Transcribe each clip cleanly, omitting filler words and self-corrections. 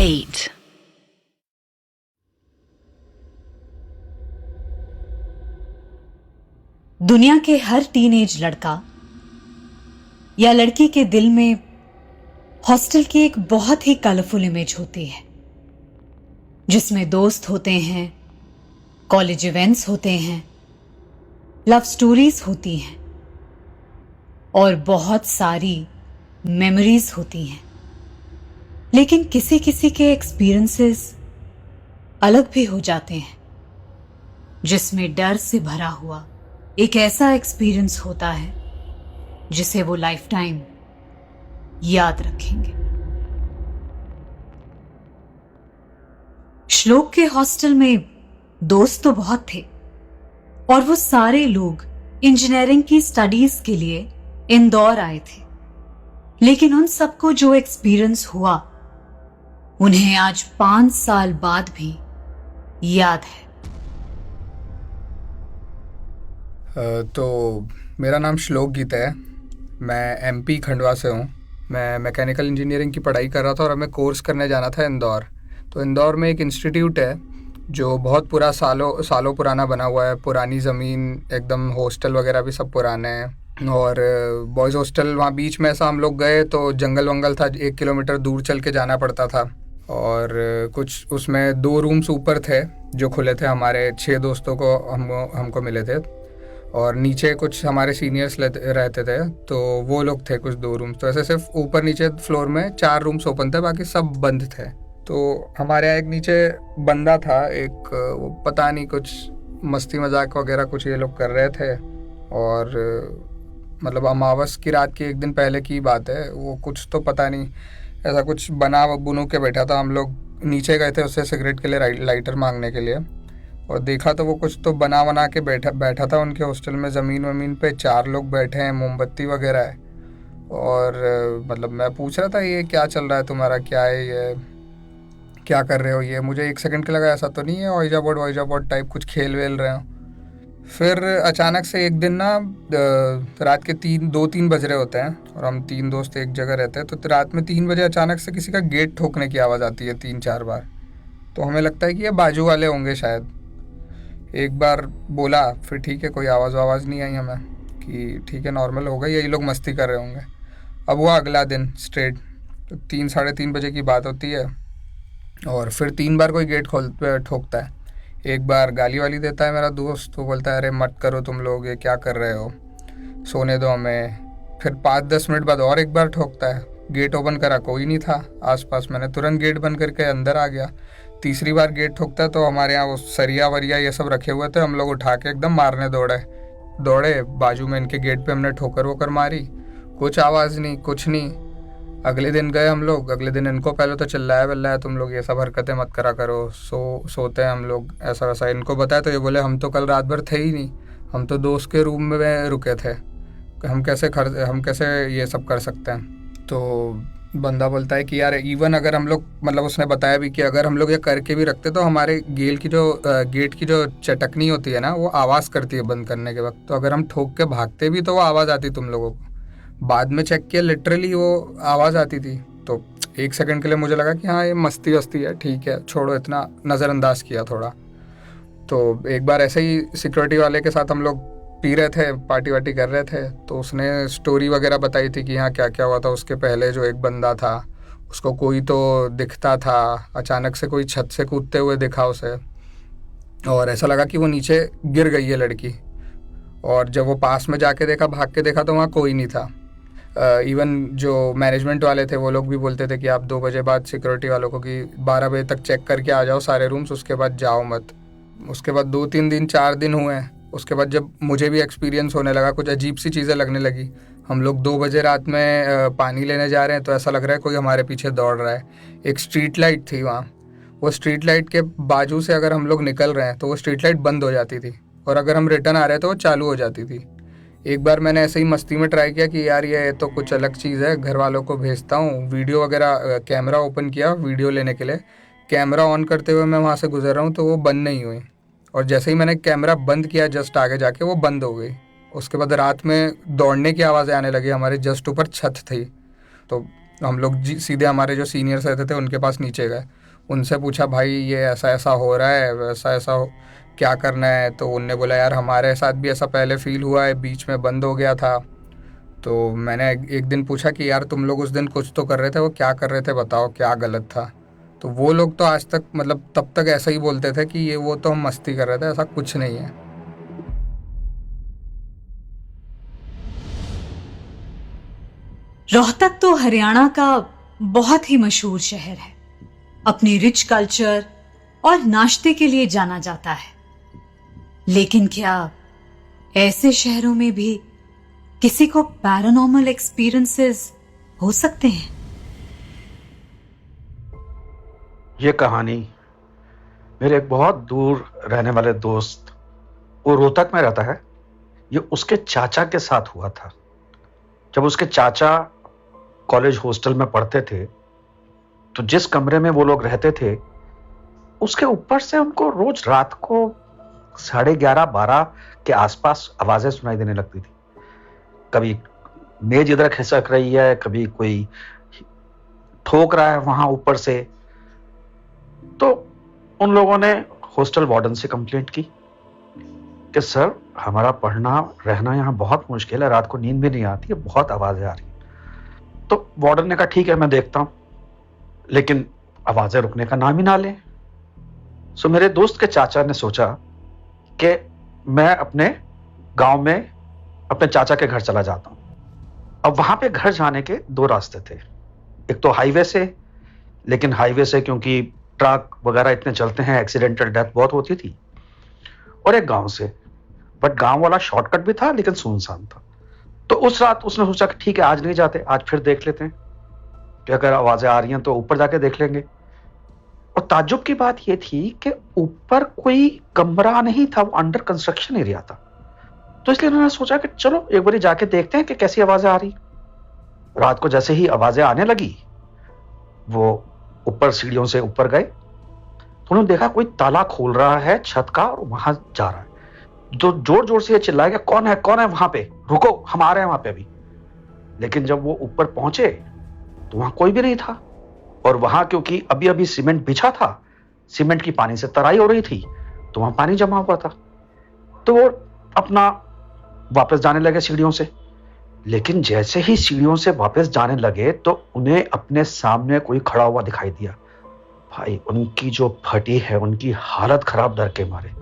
8. दुनिया के हर टीनेज लड़का या लड़की के दिल में हॉस्टल की एक बहुत ही कलरफुल इमेज होती है, जिसमें दोस्त होते हैं, कॉलेज इवेंट्स होते हैं, लव स्टोरीज होती हैं और बहुत सारी मेमोरीज होती हैं। लेकिन किसी किसी के एक्सपीरियंसेस अलग भी हो जाते हैं, जिसमें डर से भरा हुआ एक ऐसा एक्सपीरियंस होता है जिसे वो लाइफ टाइम याद रखेंगे। श्लोक के हॉस्टल में दोस्त तो बहुत थे और वो सारे लोग इंजीनियरिंग की स्टडीज के लिए इंदौर आए थे, लेकिन उन सबको जो एक्सपीरियंस हुआ उन्हें आज 5 साल बाद भी याद है। तो मेरा नाम श्लोक गीता है। मैं एमपी खंडवा से हूँ। मैं मैकेनिकल इंजीनियरिंग की पढ़ाई कर रहा था और हमें कोर्स करने जाना था इंदौर। तो इंदौर में एक इंस्टीट्यूट है जो बहुत सालों पुराना बना हुआ है। पुरानी ज़मीन एकदम, हॉस्टल वगैरह भी सब पुराने हैं और बॉयज़ हॉस्टल वहाँ बीच में ऐसा हम लोग गए तो जंगल वंगल था, 1 किलोमीटर दूर चल के जाना पड़ता था। और कुछ उसमें 2 रूम्स ऊपर थे जो खुले थे, हमारे 6 दोस्तों को हमको मिले थे और नीचे कुछ हमारे सीनियर्स रहते थे, तो वो लोग थे कुछ 2 रूम्स। तो ऐसे सिर्फ ऊपर नीचे फ्लोर में 4 रूम्स ओपन थे, बाकी सब बंद थे। तो हमारे यहाँ एक नीचे बंदा था, एक वो पता नहीं कुछ मस्ती मजाक वगैरह कुछ ये लोग कर रहे थे और मतलब अमावस की रात की 1 दिन पहले की बात है। वो कुछ तो पता नहीं ऐसा कुछ बना बुनू के बैठा था। हम लोग नीचे गए थे उससे सिगरेट के लिए लाइटर मांगने के लिए और देखा तो वो कुछ तो बना के बैठा था उनके हॉस्टल में। ज़मीन वमीन पे 4 लोग बैठे हैं, मोमबत्ती वगैरह है। और मतलब मैं पूछ रहा था ये क्या चल रहा है तुम्हारा, क्या है ये, क्या कर रहे हो ये। मुझे 1 सेकंड के लगा ऐसा तो नहीं है वाइजा बोर्ड टाइप कुछ खेल वेल रहे हो। फिर अचानक से एक दिन ना रात के 2-3 बज रहे होते हैं और हम 3 दोस्त एक जगह रहते हैं। तो रात में 3 बजे अचानक से किसी का गेट ठोकने की आवाज़ आती है 3-4 बार। तो हमें लगता है कि ये बाजू वाले होंगे शायद। एक बार बोला, फिर ठीक है, कोई आवाज़ नहीं आई हमें कि ठीक है नॉर्मल होगा, यही लोग मस्ती कर रहे होंगे। अब हुआ अगला दिन स्ट्रेट, तो 3-3:30 बजे की बात होती है और फिर 3 बार कोई गेट ठोकता है। एक बार गाली वाली देता है मेरा दोस्त, तो बोलता है अरे मत करो तुम लोग, ये क्या कर रहे हो, सोने दो हमें। फिर 5-10 मिनट बाद और एक बार ठोकता है। गेट ओपन करा, कोई नहीं था आसपास। मैंने तुरंत गेट बंद करके अंदर आ गया। तीसरी बार गेट ठोकता है तो हमारे यहाँ वो सरिया वरिया ये सब रखे हुए थे, हम लोग उठा के एकदम मारने दौड़े बाजू में इनके गेट पे। हमने ठोकर वोकर मारी, कुछ आवाज़ नहीं, कुछ नहीं। अगले दिन गए हम लोग। अगले दिन इनको पहले तो चिल्लाया तुम लोग ये सब हरकतें मत करा करो, सोते हैं हम लोग, ऐसा वैसा इनको बताया। तो ये बोले हम तो कल रात भर थे ही नहीं, हम तो दोस्त के रूम में रुके थे, हम कैसे ये सब कर सकते हैं। तो बंदा बोलता है कि यार इवन अगर हम लोग, मतलब उसने बताया भी कि अगर हम लोग ये करके भी रखते तो हमारे गेट की जो चटकनी होती है ना, वो आवाज़ करती है बंद करने के वक्त। तो अगर हम ठोक के भागते भी तो वो आवाज़ आती तुम लोगों को। बाद में चेक किया, लिटरली वो आवाज़ आती थी। तो 1 सेकंड के लिए मुझे लगा कि हाँ ये मस्ती वस्ती है, ठीक है छोड़ो, इतना नज़रअंदाज किया थोड़ा। तो एक बार ऐसे ही सिक्योरिटी वाले के साथ हम लोग पी रहे थे, पार्टी वार्टी कर रहे थे, तो उसने स्टोरी वगैरह बताई थी कि हाँ क्या क्या हुआ था। उसके पहले जो एक बंदा था उसको कोई तो दिखता था, अचानक से कोई छत से कूदते हुए दिखा उसे और ऐसा लगा कि वो नीचे गिर गई है लड़की। और जब वो पास में जाके देखा, भाग के देखा, तो वहाँ कोई नहीं था। इवन जो मैनेजमेंट वाले थे वो लोग भी बोलते थे कि आप 2 बजे बाद सिक्योरिटी वालों को कि 12 बजे तक चेक करके आ जाओ सारे रूम्स, उसके बाद जाओ मत। उसके बाद 2-3 दिन 4 दिन हुए। उसके बाद जब मुझे भी एक्सपीरियंस होने लगा, कुछ अजीब सी चीज़ें लगने लगी। हम लोग 2 बजे रात में पानी लेने जा रहे हैं तो ऐसा लग रहा है कोई हमारे पीछे दौड़ रहा है। एक स्ट्रीट लाइट थी वहाँ, वो स्ट्रीट लाइट के बाजू से अगर हम लोग निकल रहे हैं तो वो स्ट्रीट लाइट बंद हो जाती थी और अगर हम रिटर्न आ रहे हैं तो वो चालू हो जाती थी। एक बार मैंने ऐसे ही मस्ती में ट्राई किया कि यार ये तो कुछ अलग चीज़ है, घर वालों को भेजता हूँ। वीडियो वगैरह, कैमरा ओपन किया वीडियो लेने के लिए। कैमरा ऑन करते हुए मैं वहाँ से गुजर रहा हूँ तो वो बंद नहीं हुई और जैसे ही मैंने कैमरा बंद किया जस्ट आगे जाके वो बंद हो गई। उसके बाद रात में दौड़ने की आवाज़ें आने लगी, हमारे जस्ट ऊपर छत थी। तो हम लोग सीधे हमारे जो सीनियर्स रहते थे उनके पास नीचे गए, उनसे पूछा भाई ये ऐसा ऐसा हो रहा है, वैसा ऐसा क्या करना है। तो उनने बोला यार हमारे साथ भी ऐसा पहले फील हुआ है, बीच में बंद हो गया था। तो मैंने एक दिन पूछा कि यार तुम लोग उस दिन कुछ तो कर रहे थे, वो क्या कर रहे थे बताओ, क्या गलत था। तो वो लोग तो आज तक मतलब तब तक ऐसा ही बोलते थे कि ये वो तो हम मस्ती कर रहे थे, ऐसा कुछ नहीं है। रोहतक तो हरियाणा का बहुत ही मशहूर शहर है, अपनी रिच कल्चर और नाश्ते के लिए जाना जाता है। लेकिन क्या ऐसे शहरों में भी किसी को पैरानॉर्मल एक्सपीरियंसेस हो सकते हैं? ये कहानी मेरे एक बहुत दूर रहने वाले दोस्त, वो रोहतक में रहता है, ये उसके चाचा के साथ हुआ था। जब उसके चाचा कॉलेज हॉस्टल में पढ़ते थे तो जिस कमरे में वो लोग रहते थे उसके ऊपर से उनको रोज रात को 11:30-12 के आसपास आवाजें सुनाई देने लगती थी। कभी मेज इधर खिसक रही है, कभी कोई ठोक रहा है वहां ऊपर से। तो उन लोगों ने हॉस्टल वार्डन से कंप्लेंट की कि सर हमारा पढ़ना रहना यहाँ बहुत मुश्किल है, रात को नींद भी नहीं आती है, बहुत आवाजें आ रही। तो वार्डन ने कहा ठीक है मैं देखता हूं, लेकिन आवाजें रुकने का नाम ही ना ले। सो मेरे दोस्त के चाचा ने सोचा कि मैं अपने गांव में अपने चाचा के घर चला जाता हूं। अब वहां पे घर जाने के दो रास्ते थे, एक तो हाईवे से, लेकिन हाईवे से क्योंकि ट्रक वगैरह इतने चलते हैं एक्सीडेंटल डेथ बहुत होती थी, और एक गांव से। बट गांव वाला शॉर्टकट भी था लेकिन सुनसान था। तो उस रात उसने सोचा कि ठीक है आज नहीं जाते, आज फिर देख लेते हैं कि अगर आवाजें आ रही हैं तो ऊपर जाके देख लेंगे। और ताज्जुब की बात यह थी कि ऊपर कोई कमरा नहीं था, वो अंडर कंस्ट्रक्शन एरिया था। तो इसलिए उन्होंने सोचा कि चलो एक बार जाके देखते हैं कि कैसी आवाजें आ रही। रात को जैसे ही आवाजें आने लगी वो ऊपर सीढ़ियों से ऊपर गए, तो उन्होंने देखा कोई ताला खोल रहा है छत का और वहां जा रहा है। जो जोर जोर से ये चिल्लाया कौन है वहां पे, रुको हम आ रहे हैं वहां पे अभी। लेकिन जब वो ऊपर पहुंचे तो वहां कोई भी नहीं था, और वहां क्योंकि अभी अभी सीमेंट बिछा था, सीमेंट की पानी से तराई हो रही थी, तो वहां पानी जमा हुआ था। तो वो अपना वापस जाने लगे सीढ़ियों से। लेकिन जैसे ही सीढ़ियों से वापस जाने लगे तो उन्हें अपने सामने कोई खड़ा हुआ दिखाई दिया। भाई उनकी जो फटी है, उनकी हालत खराब डर के मारे।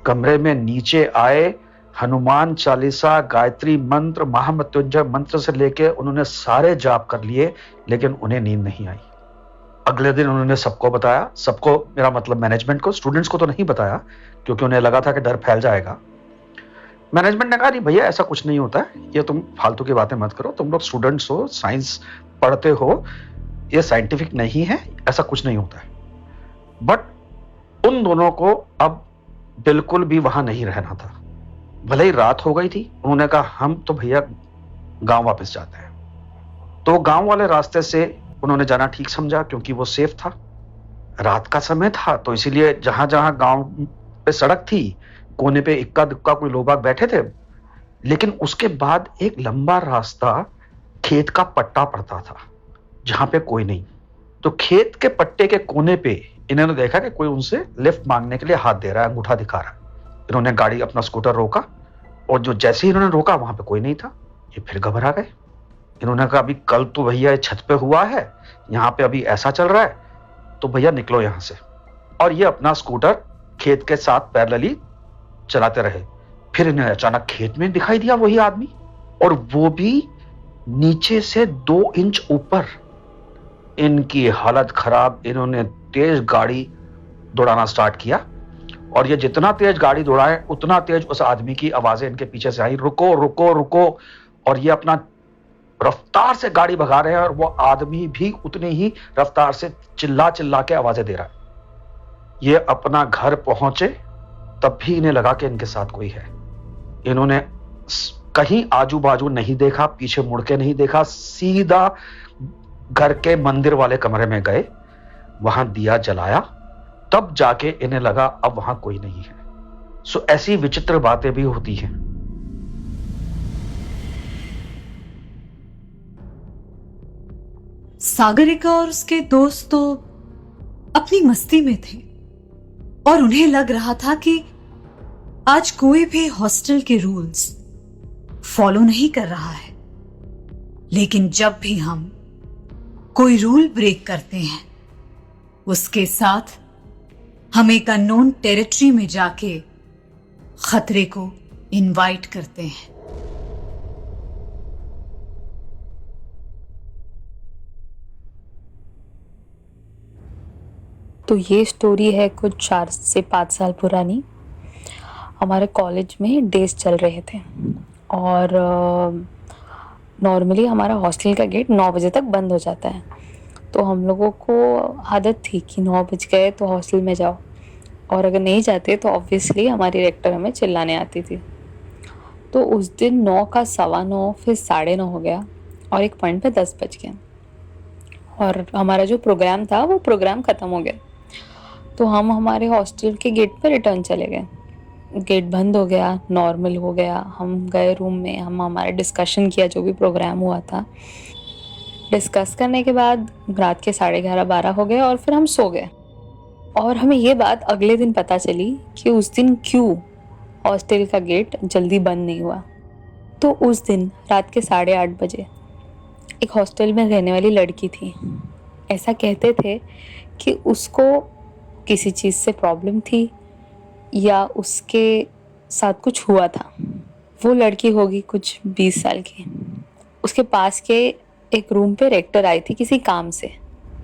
कमरे में नीचे आए, हनुमान चालीसा, गायत्री मंत्र, महामृत्युंजय मंत्र से लेके उन्होंने सारे जाप कर लिए, लेकिन उन्हें नींद नहीं आई। अगले दिन उन्होंने सबको बताया, सबको मेरा मतलब मैनेजमेंट को, स्टूडेंट्स को तो नहीं बताया क्योंकि उन्हें लगा था कि डर फैल जाएगा। मैनेजमेंट ने कहा नहीं भैया ऐसा कुछ नहीं होता है, ये तुम फालतू की बातें मत करो, तुम लोग स्टूडेंट्स हो, साइंस पढ़ते हो, ये साइंटिफिक नहीं है, ऐसा कुछ नहीं होता है। बट उन दोनों को अब बिल्कुल भी वहां नहीं रहना था। भले ही रात हो गई थी, उन्होंने कहा हम तो भैया गांव वापस जाते हैं। तो गांव वाले रास्ते से उन्होंने जाना ठीक समझा क्योंकि वो सेफ था। रात का समय था तो इसीलिए जहां जहां गांव पे सड़क थी कोने पे इक्का दुक्का कोई लोग बाग बैठे थे। लेकिन उसके बाद एक लंबा रास्ता खेत का पट्टा पड़ता था जहां पे कोई नहीं। तो खेत के पट्टे के कोने पे इन्होंने देखा कि कोई उनसे लिफ्ट मांगने के लिए हाथ दे रहा है, अंगूठा दिखा रहा है। इन्होंने गाड़ी अपना स्कूटर रोका, और जो जैसे ही इन्होंने रोका वहां पे कोई नहीं था। ये फिर घबरा गए। इन्होंने कहा अभी कल तो भैया छत पे हुआ है, यहाँ पे अभी ऐसा चल रहा है, तो भैया निकलो यहां से। और ये अपना स्कूटर खेत के साथ पैरेलली चलाते रहे। फिर इन्हें अचानक खेत में दिखाई दिया वही आदमी, और वो भी नीचे से 2 इंच ऊपर। इनकी हालत खराब, इन्होंने तेज गाड़ी दौड़ाना स्टार्ट किया, और ये जितना तेज गाड़ी दौड़ाए उतना तेज उस आदमी की आवाजें इनके पीछे से आई, रुको रुको रुको। और ये अपना रफ्तार से गाड़ी भगा रहे हैं, और वो आदमी भी उतनी ही रफ्तार से चिल्ला चिल्ला के आवाजें दे रहा है। ये अपना घर पहुंचे तब भी इन्हें लगा कि इनके साथ कोई है। इन्होंने कहीं आजू बाजू नहीं देखा, पीछे मुड़ के नहीं देखा, सीधा घर के मंदिर वाले कमरे में गए, वहां दिया जलाया, तब जाके इन्हें लगा अब वहां कोई नहीं है। सो ऐसी विचित्र बातें भी होती हैं। सागरिका और उसके दोस्त तो अपनी मस्ती में थे और उन्हें लग रहा था कि आज कोई भी हॉस्टल के रूल्स फॉलो नहीं कर रहा है। लेकिन जब भी हम कोई रूल ब्रेक करते हैं, उसके साथ हम एक अननोन टेरिटरी में जाके खतरे को इनवाइट करते हैं। तो ये स्टोरी है कुछ 4 से 5 साल पुरानी। हमारे कॉलेज में डेज चल रहे थे और नॉर्मली हमारा हॉस्टल का गेट 9 बजे तक बंद हो जाता है। तो हम लोगों को आदत थी कि 9 बज गए तो हॉस्टल में जाओ, और अगर नहीं जाते तो ऑब्वियसली हमारी रेक्टर हमें चिल्लाने आती थी। तो उस दिन 9 का 9:15 फिर 9:30 हो गया और एक पॉइंट पे 10 बज गए और हमारा जो प्रोग्राम था वो प्रोग्राम ख़त्म हो गया। तो हम हमारे हॉस्टल के गेट पर रिटर्न चले गए। गेट बंद हो गया, नॉर्मल हो गया। हम गए रूम में, हम हमारा डिस्कशन किया जो भी प्रोग्राम हुआ था। डिस्कस करने के बाद रात के 11:30-12 हो गए और फिर हम सो गए। और हमें ये बात अगले दिन पता चली कि उस दिन क्यों हॉस्टल का गेट जल्दी बंद नहीं हुआ। तो उस दिन रात के 8:30 बजे एक हॉस्टल में रहने वाली लड़की थी। ऐसा कहते थे कि उसको किसी चीज़ से प्रॉब्लम थी या उसके साथ कुछ हुआ था। वो लड़की होगी कुछ 20 साल की। उसके पास के एक रूम पे रेक्टर आई थी किसी काम से।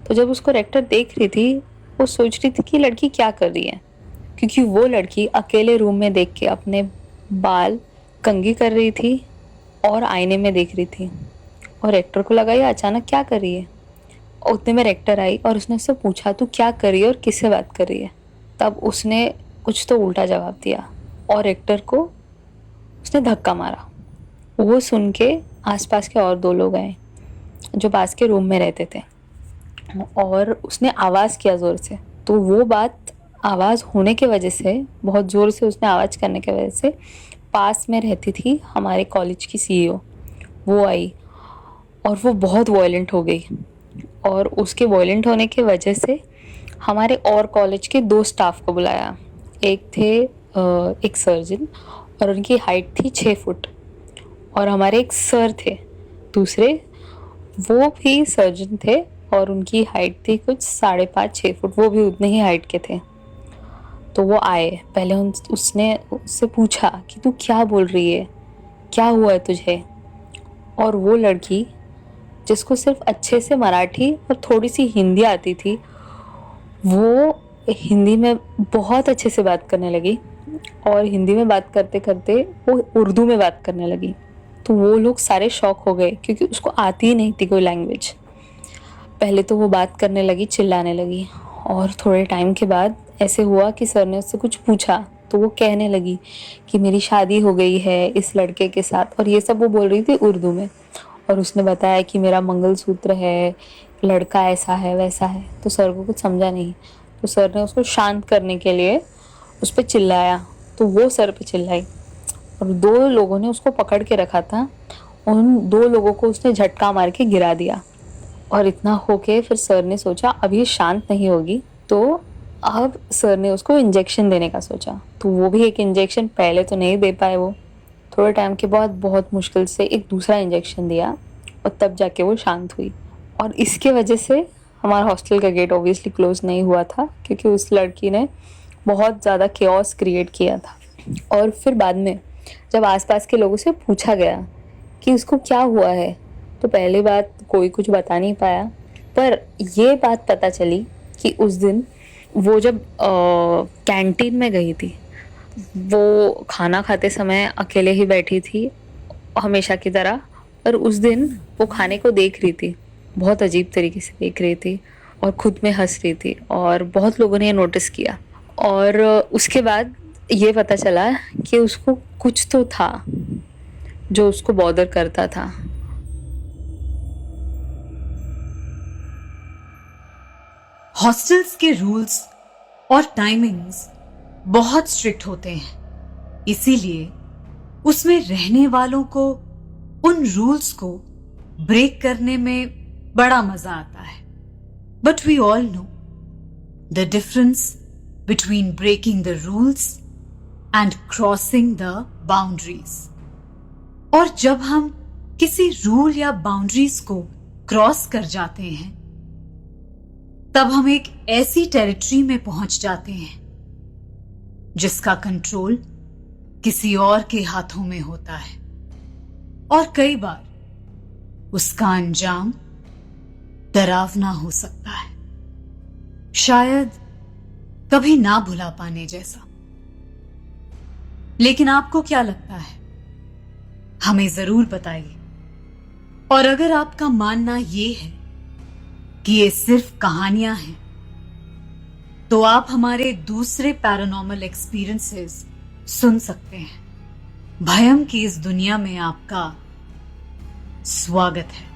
तो जब उसको रेक्टर देख रही थी, वो सोच रही थी कि लड़की क्या कर रही है, क्योंकि वो लड़की अकेले रूम में देख के अपने बाल कंघी कर रही थी और आईने में देख रही थी। और रेक्टर को लगा ये अचानक क्या कर रही है। और उतने में रेक्टर आई और उसने उससे पूछा तू क्या कर रही है और किससे बात कर रही है। तब उसने कुछ तो उल्टा जवाब दिया और रेक्टर को उसने धक्का मारा। वो सुन के आसपास के और 2 लोग आए जो पास के रूम में रहते थे और उसने आवाज़ किया ज़ोर से। तो वो बात आवाज़ होने के वजह से, बहुत ज़ोर से उसने आवाज़ करने की वजह से, पास में रहती थी हमारे कॉलेज की CEO, वो आई और वो बहुत वॉयलेंट हो गई। और उसके वॉयलेंट होने की वजह से हमारे और कॉलेज के 2 स्टाफ को बुलाया। एक थे एक सर्जन और उनकी हाइट थी 6 फुट, और हमारे एक सर थे दूसरे, वो भी सर्जन थे और उनकी हाइट थी कुछ 5.5-6 फुट, वो भी उतने ही हाइट के थे। तो वो आए। पहले उसने उससे पूछा कि तू क्या बोल रही है, क्या हुआ है तुझे। और वो लड़की जिसको सिर्फ अच्छे से मराठी और थोड़ी सी हिंदी आती थी, वो हिंदी में बहुत अच्छे से बात करने लगी और हिंदी में बात करते करते वो उर्दू में बात करने लगी। तो वो लोग सारे शॉक हो गए क्योंकि उसको आती ही नहीं थी कोई लैंग्वेज। पहले तो वो बात करने लगी, चिल्लाने लगी, और थोड़े टाइम के बाद ऐसे हुआ कि सर ने उससे कुछ पूछा तो वो कहने लगी कि मेरी शादी हो गई है इस लड़के के साथ, और ये सब वो बोल रही थी उर्दू में। और उसने बताया कि मेरा मंगलसूत्र है, लड़का ऐसा है वैसा है। तो सर को कुछ समझा नहीं, तो सर ने उसको शांत करने के लिए उस पर चिल्लाया। तो वो सर पे चिल्लाई और 2 लोगों ने उसको पकड़ के रखा था। उन 2 लोगों को उसने झटका मार के गिरा दिया। और इतना होके फिर सर ने सोचा अब ये शांत नहीं होगी, तो अब सर ने उसको इंजेक्शन देने का सोचा। तो वो भी एक इंजेक्शन पहले तो नहीं दे पाए, वो थोड़े टाइम के बाद बहुत मुश्किल से एक दूसरा इंजेक्शन दिया और तब जाके वो शांत हुई। और इसके वजह से हमारा हॉस्टल का गेट ऑब्वियसली क्लोज नहीं हुआ था क्योंकि उस लड़की ने बहुत ज़्यादा केओस क्रिएट किया था। और फिर बाद में जब आसपास के लोगों से पूछा गया कि उसको क्या हुआ है, तो पहली बात कोई कुछ बता नहीं पाया, पर ये बात पता चली कि उस दिन वो जब कैंटीन में गई थी, वो खाना खाते समय अकेले ही बैठी थी हमेशा की तरह, पर उस दिन वो खाने को देख रही थी, बहुत अजीब तरीके से देख रही थी और खुद में हंस रही थी, और बहुत लोगों ने ये नोटिस किया। और उसके बाद ये पता चला कि उसको कुछ तो था जो उसको बॉदर करता था। हॉस्टल्स के रूल्स और टाइमिंग्स बहुत स्ट्रिक्ट होते हैं, इसीलिए उसमें रहने वालों को उन रूल्स को ब्रेक करने में बड़ा मजा आता है, but we all know the difference between breaking the rules and crossing the boundaries. और जब हम किसी रूल या बाउंड्रीज को क्रॉस कर जाते हैं, तब हम एक ऐसी टेरिटरी में पहुंच जाते हैं जिसका कंट्रोल किसी और के हाथों में होता है, और कई बार उसका अंजाम डरावना हो सकता है, शायद कभी ना भुला पाने जैसा। लेकिन आपको क्या लगता है? हमें जरूर बताइए। और अगर आपका मानना यह है कि ये सिर्फ कहानियां हैं, तो आप हमारे दूसरे पैरानॉर्मल एक्सपीरियंसेस सुन सकते हैं। भयम की इस दुनिया में आपका स्वागत है।